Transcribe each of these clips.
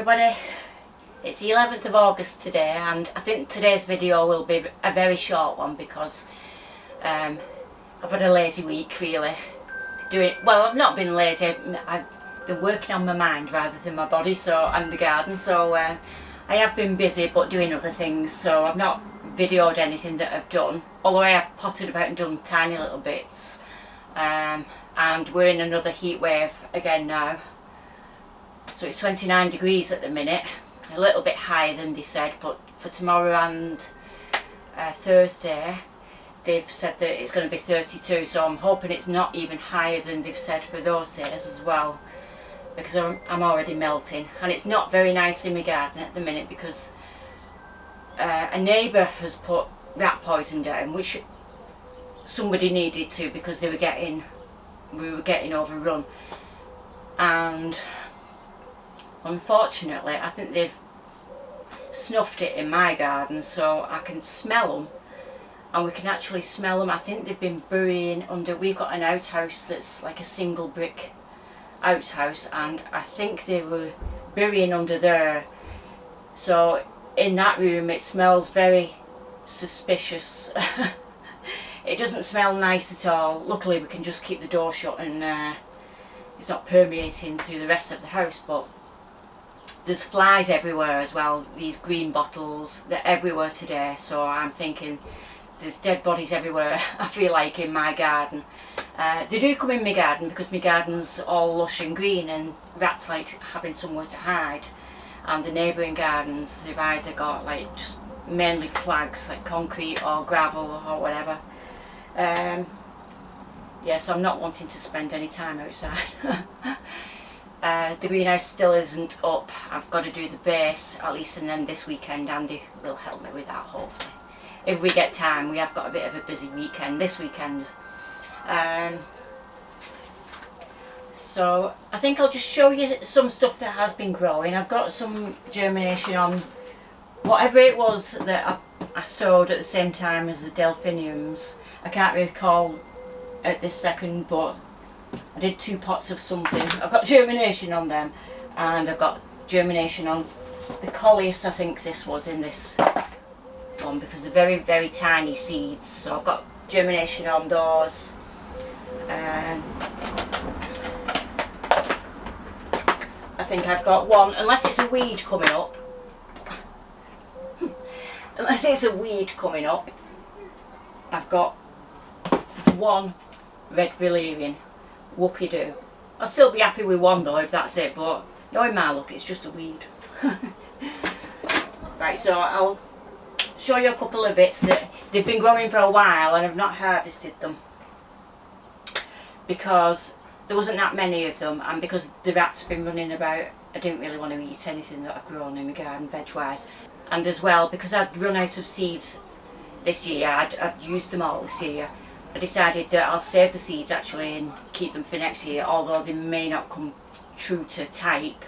everybody, it's the 11th of August today, and I think today's video will be a very short one because I've had a lazy week really. Well, I've not been lazy, I've been working on my mind rather than my body and the garden, so I have been busy but doing other things, so I've not videoed anything that I've done, although I have potted about and done tiny little bits. And we're in another heat wave again now. So it's 29 degrees at the minute, a little bit higher than they said, but for tomorrow and Thursday they've said that it's going to be 32, so I'm hoping it's not even higher than they've said for those days as well, because I'm already melting. And it's not very nice in my garden at the minute because a neighbour has put rat poison down, which somebody needed to because we were getting overrun, and unfortunately I think they've snuffed it in my garden, so I can smell them, and we can actually smell them. I think they've been burying under, we've got an outhouse that's like a single brick outhouse, and I think they were burying under there. So in that room it smells very suspicious. It doesn't smell nice at all. Luckily we can just keep the door shut and it's not permeating through the rest of the house, but there's flies everywhere as well. These green bottles, they're everywhere today, so I'm thinking there's dead bodies everywhere. I feel like in my garden. They do come in my garden because my garden's all lush and green and rats like having somewhere to hide, and the neighbouring gardens, they've either got like just mainly flags like concrete or gravel or whatever. Yeah, so I'm not wanting to spend any time outside. The greenhouse still isn't up. I've got to do the base at least, and then this weekend Andy will help me with that hopefully. If we get time, we have got a bit of a busy weekend this weekend. So I think I'll just show you some stuff that has been growing. I've got some germination on whatever it was that I sowed at the same time as the delphiniums. I can't recall at this second, but I did 2 pots of something. I've got germination on them, and I've got germination on the coleus. I think this was in this one because they're very, very tiny seeds, so I've got germination on those. And I think I've got one, unless it's a weed coming up. Unless it's a weed coming up, I've got one red valerian. Whoopie-doo. I'll still be happy with one though if that's it, but knowing my luck it's just a weed. Right, so I'll show you a couple of bits that they've been growing for a while and I've not harvested them because there wasn't that many of them, and because the rats have been running about, I didn't really want to eat anything that I've grown in my garden veg wise. And as well, because I'd run out of seeds this year, I'd used them all this year, I decided that I'll save the seeds actually and keep them for next year, although they may not come true to type.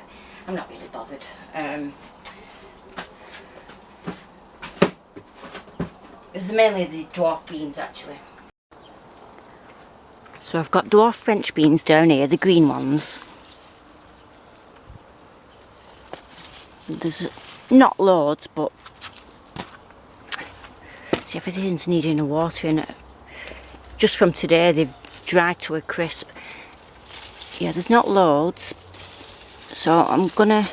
I'm not really bothered. It's mainly the dwarf beans actually. So I've got dwarf French beans down here, the green ones. There's not loads, but see, everything's needing a watering. Just from today they've dried to a crisp. Yeah, there's not loads, so I'm gonna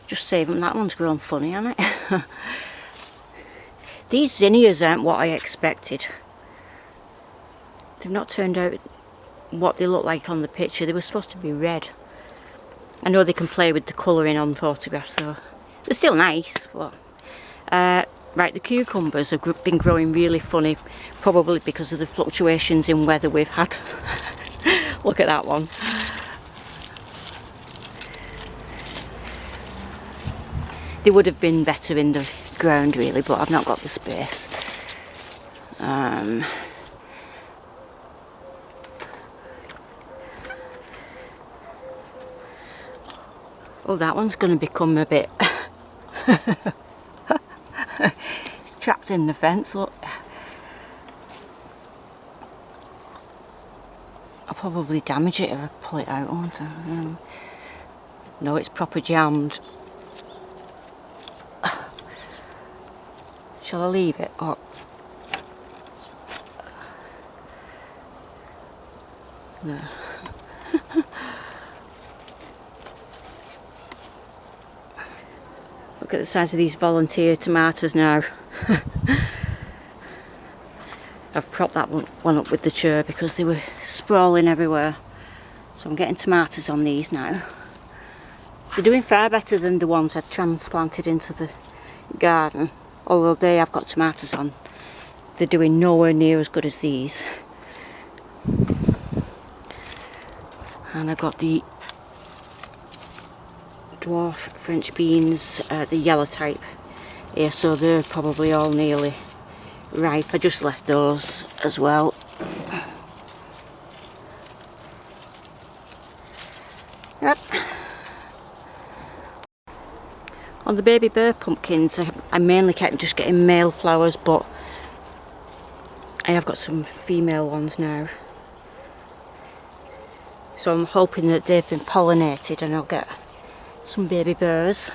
just save them. That one's grown funny, hasn't it? These zinnias aren't what I expected. They've not turned out what they look like on the picture. They were supposed to be red. I know they can play with the colouring on photographs, so they're still nice, but right, the cucumbers have been growing really funny, probably because of the fluctuations in weather we've had. Look at that one. They would have been better in the ground really, but I've not got the space. Oh, that one's going to become a bit... It's trapped in the fence, look. I'll probably damage it if I pull it out, won't I? No, it's proper jammed. Shall I leave it? Or no. Look at the size of these volunteer tomatoes now. I've propped that one up with the chair because they were sprawling everywhere. So I'm getting tomatoes on these now. They're doing far better than the ones I transplanted into the garden. Although they have got tomatoes on, they're doing nowhere near as good as these. And I've got the dwarf French beans, the yellow type here, so they're probably all nearly ripe. I just left those as well. Yep. On the baby bird pumpkins, I mainly kept just getting male flowers, but I have got some female ones now. So I'm hoping that they've been pollinated and I'll get some baby burrs.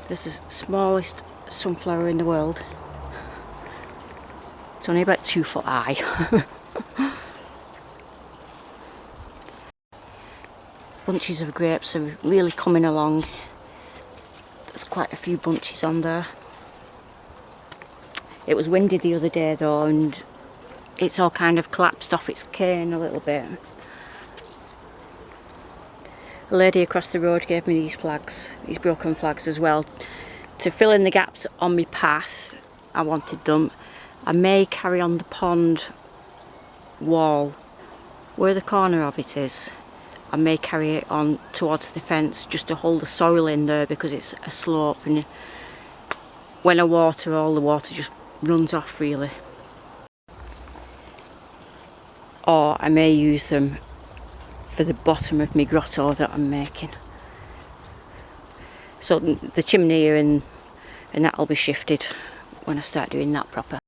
This is the smallest sunflower in the world. It's only about 2 foot high. Bunches of grapes are really coming along. There's quite a few bunches on there. It was windy the other day though, and it's all kind of collapsed off its cane a little bit. A lady across the road gave me these flags, these broken flags as well, to fill in the gaps on my path. I wanted them. I may carry on the pond wall, where the corner of it is. I may carry it on towards the fence just to hold the soil in there because it's a slope, and when I water, all the water just runs off really. Or I may use them for the bottom of my grotto that I'm making. So the chimney and that'll be shifted when I start doing that proper.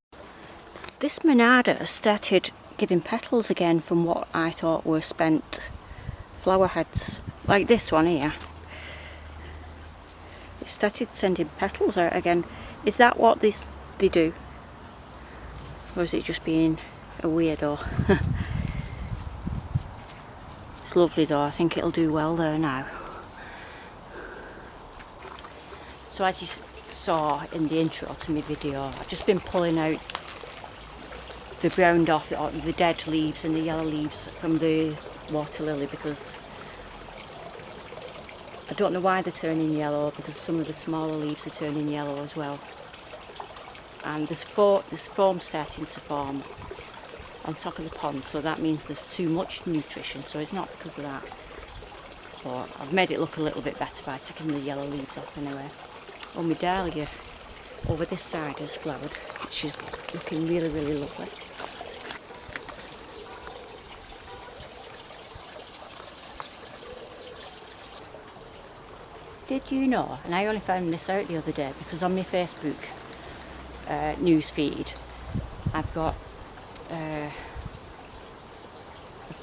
This monarda has started giving petals again from what I thought were spent flower heads, like this one here. It started sending petals out again. Is that what they do? Or is it just being a weirdo? It's lovely though, I think it'll do well there now. So as you saw in the intro to my video, I've just been pulling out the browned off, or the dead leaves and the yellow leaves from the water lily, because I don't know why they're turning yellow, because some of the smaller leaves are turning yellow as well. And there's foam starting to form on top of the pond, so that means there's too much nutrition, so it's not because of that. But I've made it look a little bit better by taking the yellow leaves off anyway. Oh, my dahlia over this side has flowered, which is looking really, really lovely. Did you know, and I only found this out the other day because on my Facebook news feed I've got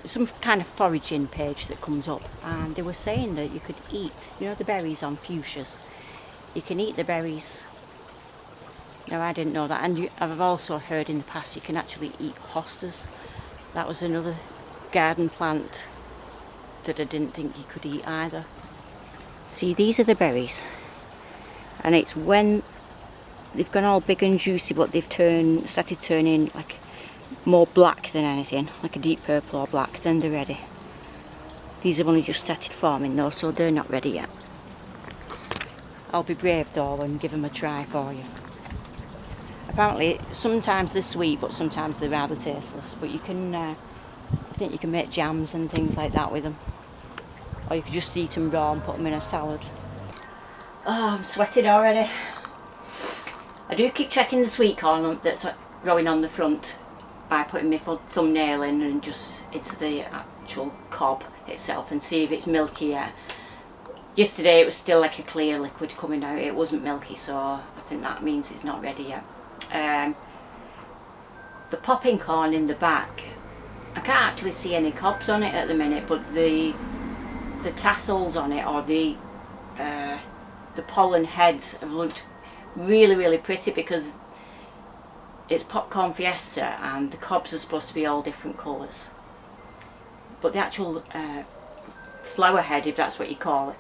some kind of foraging page that comes up, and they were saying that you could eat, you know, the berries on fuchsias. You can eat the berries. Now I didn't know that, and I've also heard in the past you can actually eat hostas. That was another garden plant that I didn't think you could eat either. See, these are the berries, and it's when they've gone all big and juicy, but they've started turning like more black than anything, like a deep purple or black, then they're ready. These have only just started forming though, so they're not ready yet. I'll be brave though and give them a try for you. Apparently sometimes they're sweet, but sometimes they're rather tasteless, but you can I think you can make jams and things like that with them, or you could just eat them raw and put them in a salad. Oh, I'm sweating already. I do keep checking the sweet corn that's growing on the front by putting my thumbnail in and just into the actual cob itself and see if it's milky yet. Yesterday it was still like a clear liquid coming out. It wasn't milky, so I think that means it's not ready yet. The popping corn in the back, I can't actually see any cobs on it at the minute, but the tassels on it, or the pollen heads, have looked really, really pretty because it's popcorn fiesta and the cobs are supposed to be all different colours. But the actual flower head, if that's what you call it,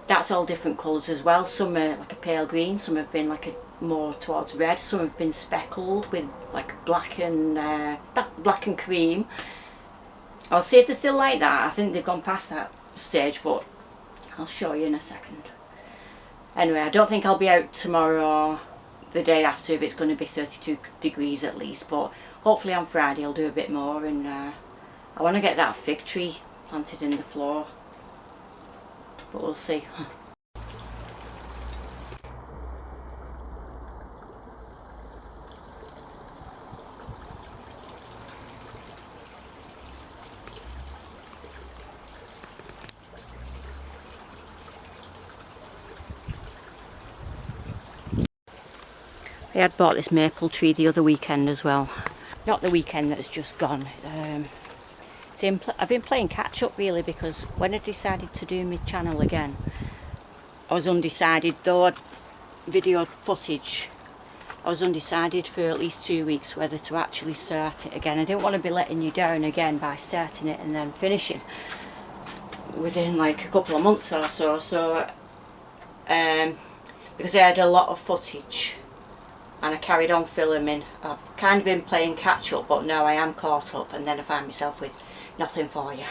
that's all different colours as well. Some are like a pale green, some have been like a more towards red, some have been speckled with like black and cream. I'll see if they're still like that. I think they've gone past that stage, but I'll show you in a second. Anyway, I don't think I'll be out tomorrow or the day after if it's going to be 32 degrees at least, but hopefully on Friday I'll do a bit more, and I want to get that fig tree planted in the floor, but we'll see. I had bought this maple tree the other weekend as well. Not the weekend that's just gone. I've been playing catch up really, because when I decided to do my channel again, I was undecided. Though I'd videoed footage, I was undecided for at least 2 weeks whether to actually start it again. I didn't want to be letting you down again by starting it and then finishing within like a couple of months or so. So because I had a lot of footage and I carried on filming, I've kind of been playing catch up, but now I am caught up, and then I find myself with nothing for you.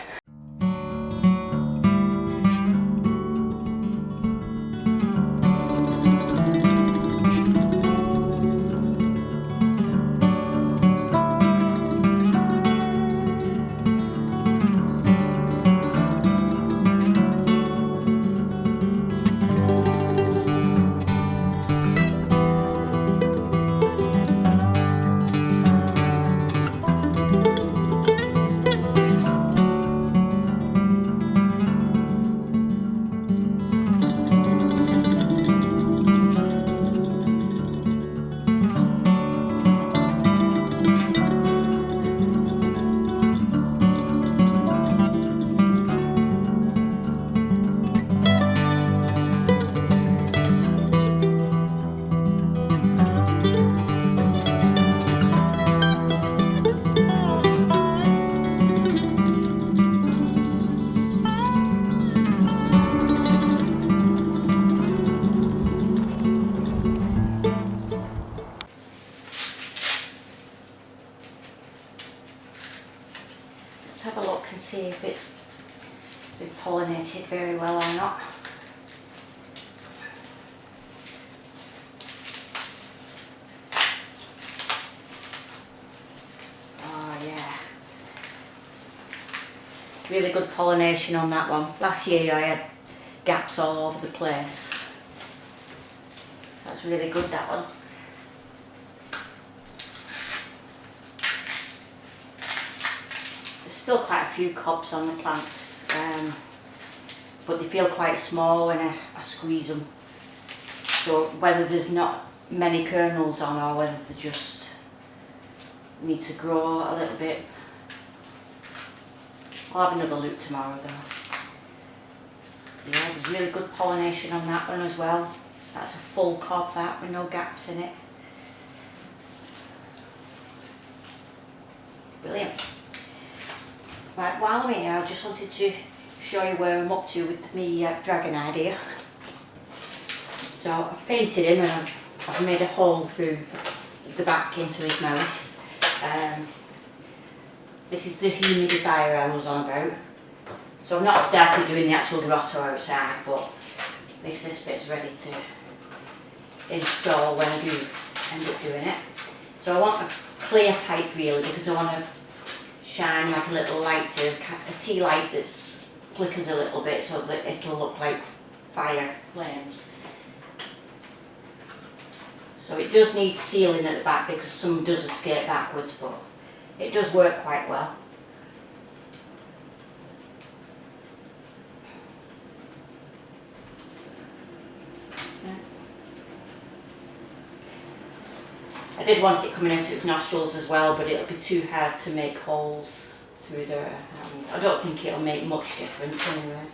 Let's have a look and see if it's been pollinated very well or not. Oh yeah, really good pollination on that one. Last year I had gaps all over the place. That's really good, that one. There's still quite a few cobs on the plants, but they feel quite small when I squeeze them. So whether there's not many kernels on or whether they just need to grow a little bit. I'll have another look tomorrow though. Yeah, there's really good pollination on that one as well. That's a full cob, that, with no gaps in it. Brilliant. Right, while I'm here, I just wanted to show you where I'm up to with my dragon idea. So I've painted him and I've made a hole through the back into his mouth. This is the humidifier I was on about. So I've not started doing the actual grotto outside, but at least this bit's ready to install when I do end up doing it. So I want a clear pipe really, because I want to shine like a little light, a tea light that flickers a little bit so that it'll look like fire flames. So it does need sealing at the back because some does escape backwards, but it does work quite well. I did want it coming into its nostrils as well, but it'll be too hard to make holes through there, and I don't think it'll make much difference anyway.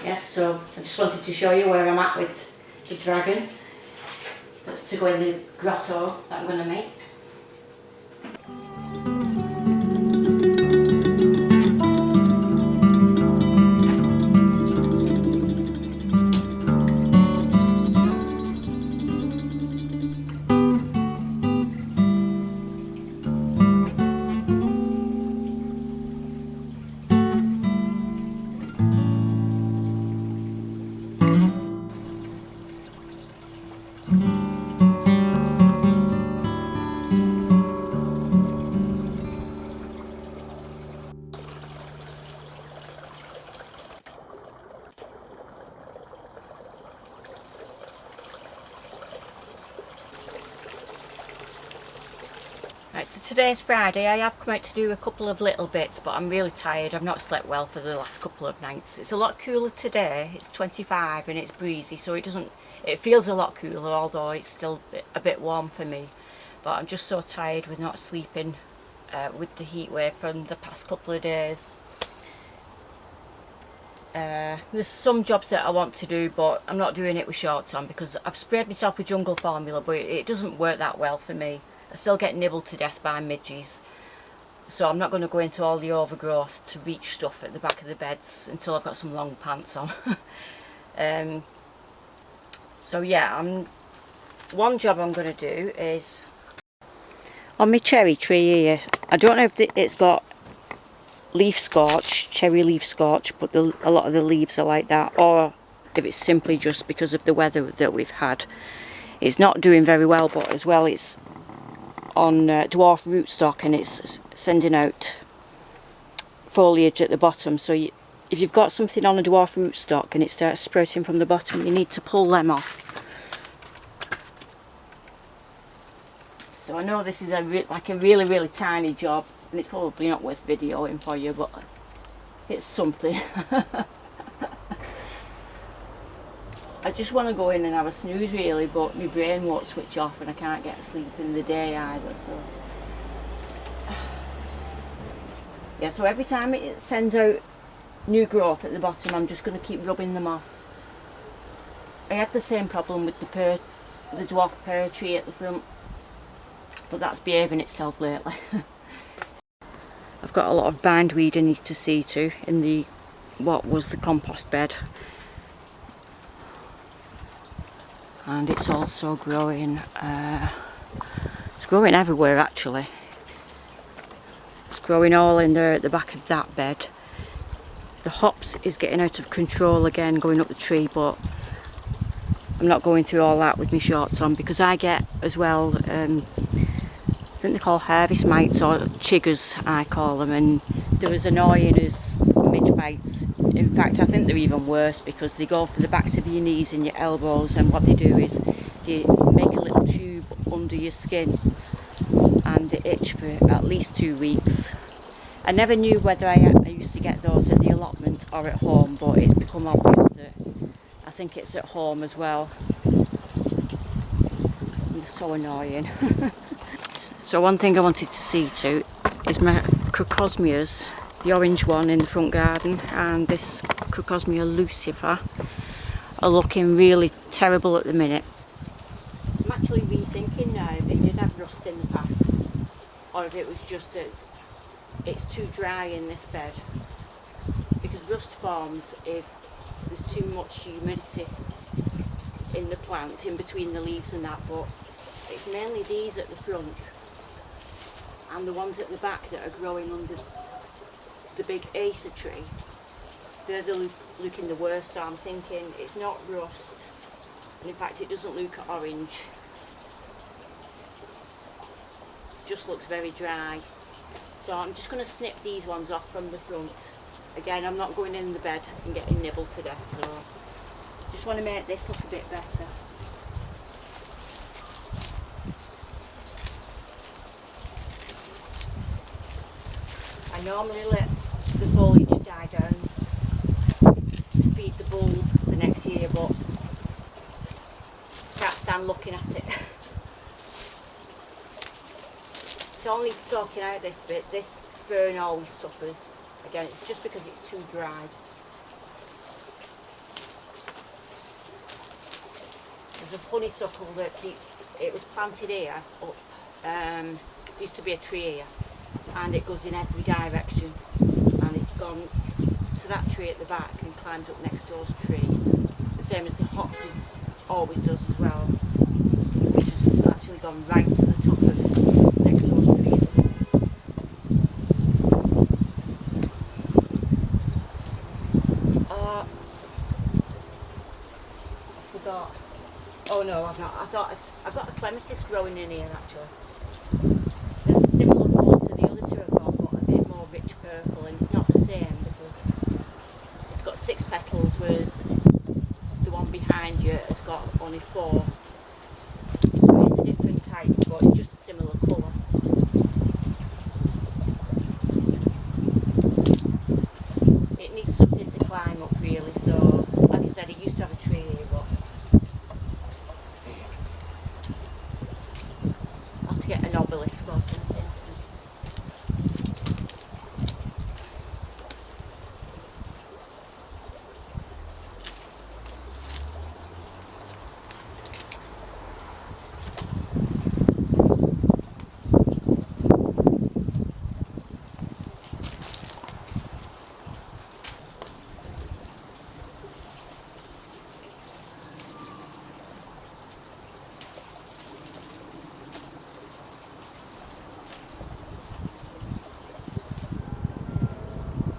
Yeah, so I just wanted to show you where I'm at with the dragon. That's to go in the grotto that I'm going to make. Right, so today's Friday. I have come out to do a couple of little bits, but I'm really tired. I've not slept well for the last couple of nights. It's a lot cooler today. It's 25 and it's breezy, so it feels a lot cooler, although it's still a bit warm for me. But I'm just so tired with not sleeping with the heat wave from the past couple of days. There's some jobs that I want to do, but I'm not doing it with shorts on because I've sprayed myself with jungle formula, but it doesn't work that well for me. I still get nibbled to death by midges, so I'm not going to go into all the overgrowth to reach stuff at the back of the beds until I've got some long pants on. So yeah, one job I'm going to do is on my cherry tree here. I don't know if it's got leaf scorch, cherry leaf scorch, but a lot of the leaves are like that, or if it's simply just because of the weather that we've had. It's not doing very well, but as well it's on dwarf rootstock and it's sending out foliage at the bottom. So if you've got something on a dwarf rootstock and it starts sprouting from the bottom, you need to pull them off. So I know this is like a really tiny job, and it's probably not worth videoing for you, but it's something. I just want to go in and have a snooze really, but my brain won't switch off and I can't get sleep in the day either. So yeah, so every time it sends out new growth at the bottom, I'm just going to keep rubbing them off. I had the same problem with the dwarf pear tree at the front, but that's behaving itself lately. I've got a lot of bindweed I need to see to in what was the compost bed. And it's also growing, it's growing everywhere actually. It's growing all in there at the back of that bed. The hops is getting out of control again, going up the tree, but I'm not going through all that with my shorts on because I get as well, I think they're called harvest mites, or chiggers I call them, and they're as annoying as midge bites. In fact, I think they're even worse because they go for the backs of your knees and your elbows, and what they do is they make a little tube under your skin and they itch for at least 2 weeks. I never knew whether I used to get those at the allotment or at home, but it's become obvious that I think it's at home as well. And they're so annoying. So one thing I wanted to see to is my crocosmias. The orange one in the front garden and this Crocosmia lucifer are looking really terrible at the minute. I'm actually rethinking now if it did have rust in the past, or if it was just that it's too dry in this bed, because rust forms if there's too much humidity in the plant, in between the leaves and that, but it's mainly these at the front and the ones at the back that are growing under the big acer tree. They're looking the worst, so I'm thinking it's not rust, and in fact it doesn't look orange, it just looks very dry. So I'm just going to snip these ones off from the front. Again, I'm not going in the bed and getting nibbled to death, so just want to make this look a bit better. I normally let the foliage die down to feed the bulb the next year, but can't stand looking at it. It's only sorting out this bit. This fern always suffers. Again, it's just because it's too dry. there's a honeysuckle that keeps, it was planted here up, used to be a tree here, and it goes in every direction, and it's gone to that tree at the back and climbed up next door's tree, the same as the hops always does as well, which has actually gone right to the top of next door's tree. Oh no, I've not. I've got a clematis growing in here actually. There's a similar colour to the other two I've got, but a bit more rich purple, and it's not the same because it's got 6 petals, whereas the one behind you has got only 4. So it's a different type, but it's just a similar colour. It needs something to climb up really, so like I said, it used to have a tree here, but to get an obelisk or something.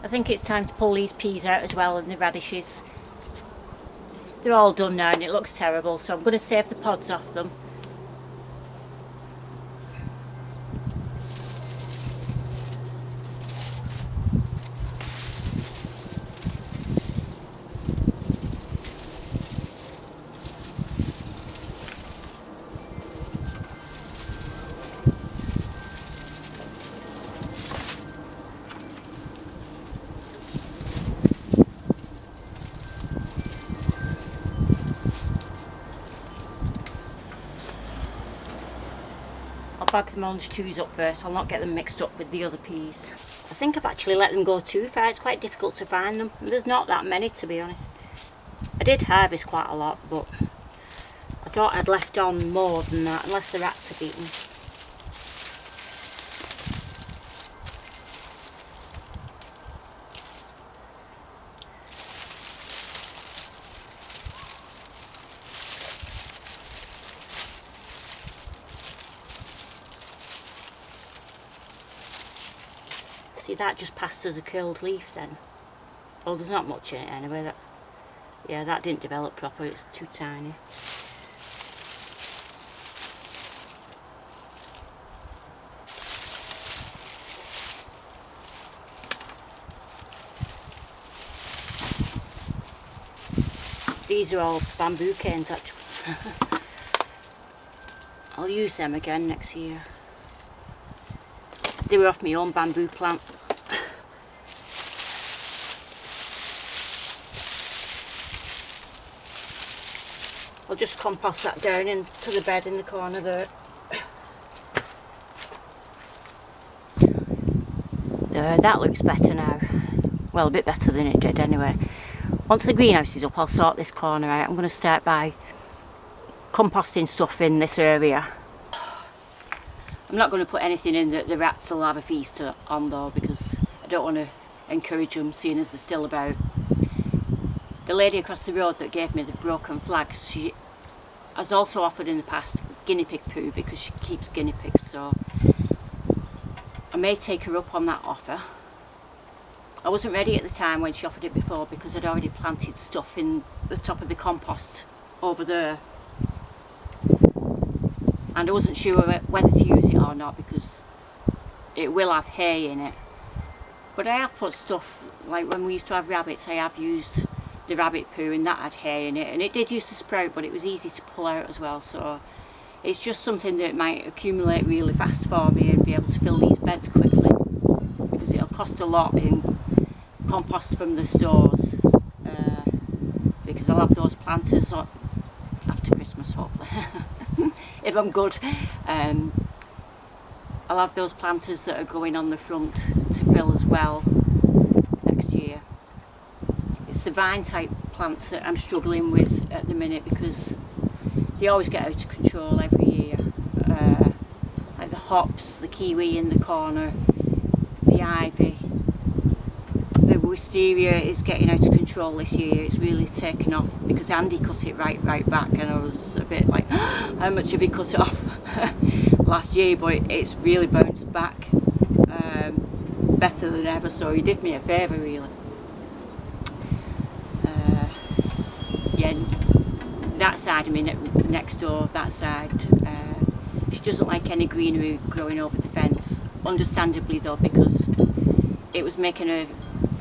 I think it's time to pull these peas out as well, and the radishes. They're all done now and it looks terrible, so I'm going to save the pods off them. I'll bag the orange chews up first, I'll not get them mixed up with the other peas. I think I've actually let them go too far, it's quite difficult to find them. There's not that many, to be honest. I did harvest quite a lot, but I thought I'd left on more than that, unless the rats have eaten. See, that just passed as a curled leaf then. Well, there's not much in it anyway. Yeah, that didn't develop properly, it's too tiny. These are all bamboo canes actually. I'll use them again next year. They were off my own bamboo plant. I'll just compost that down into the bed in the corner there. There, that looks better now. Well, a bit better than it did anyway. Once the greenhouse is up, I'll sort this corner out. I'm going to start by composting stuff in this area. I'm not going to put anything in that the rats will have a feast on though, because I don't want to encourage them, seeing as they're still about. The lady across the road that gave me the broken flags, she has also offered in the past guinea pig poo because she keeps guinea pigs, so I may take her up on that offer. I wasn't ready at the time when she offered it before because I'd already planted stuff in the top of the compost over there. And I wasn't sure whether to use it or not because it will have hay in it. But I have put stuff, like when we used to have rabbits, I have used the rabbit poo and that had hay in it. And it did used to sprout, but it was easy to pull out as well. So it's just something that might accumulate really fast for me and be able to fill these beds quickly. Because it'll cost a lot in compost from the stores. Because I'll have those planters after Christmas hopefully. If I'm good, I'll have those planters that are going on the front to fill as well next year. It's the vine type plants that I'm struggling with at the minute because they always get out of control every year. Like the hops, the kiwi in the corner, the ivy. The wisteria is getting out of control this year. It's really taken off because Andy cut it right back, and I was a bit like, how much have he cut off last year? But it's really bounced back better than ever, so he did me a favour really. Yeah, that side, I mean next door, that side, she doesn't like any greenery growing over the fence, understandably though, because it was making a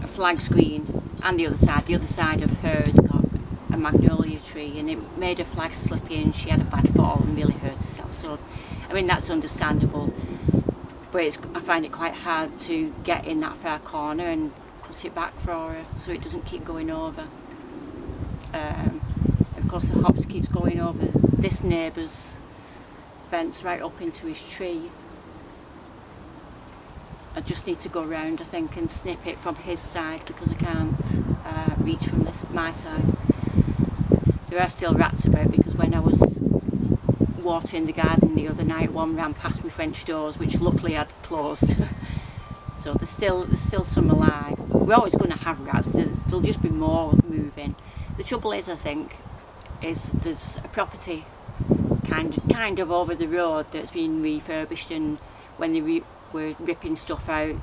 flag screen, and the other side of hers got a magnolia tree, and it made her flag slip in. She had a bad fall and really hurt herself, so I mean that's understandable, but I find it quite hard to get in that far corner and cut it back for her so it doesn't keep going over. Of course the hops keeps going over this neighbour's fence right up into his tree. I just need to go round, I think, and snip it from his side because I can't reach from my side. There are still rats about because when I was watering the garden the other night, one ran past my French doors, which luckily I'd closed. So there's still some alive. We're always going to have rats. There'll just be more moving. The trouble is, I think, is there's a property kind of over the road that's been refurbished, and when they were ripping stuff out,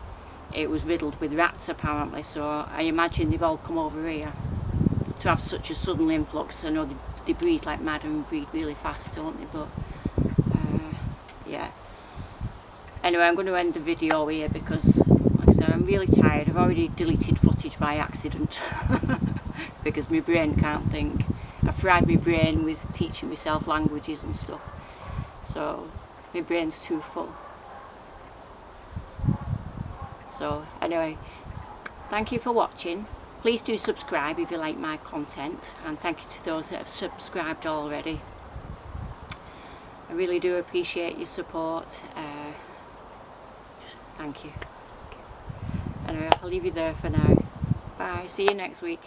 it was riddled with rats apparently, so I imagine they've all come over here to have such a sudden influx. I know they breed like mad and breed really fast, don't they, but yeah. Anyway, I'm going to end the video here because, like I said, I'm really tired. I've already deleted footage by accident because my brain can't think. I fried my brain with teaching myself languages and stuff, so my brain's too full. So anyway, thank you for watching. Please do subscribe if you like my content, and thank you to those that have subscribed already. I really do appreciate your support. Thank you. Anyway, I'll leave you there for now. Bye, see you next week.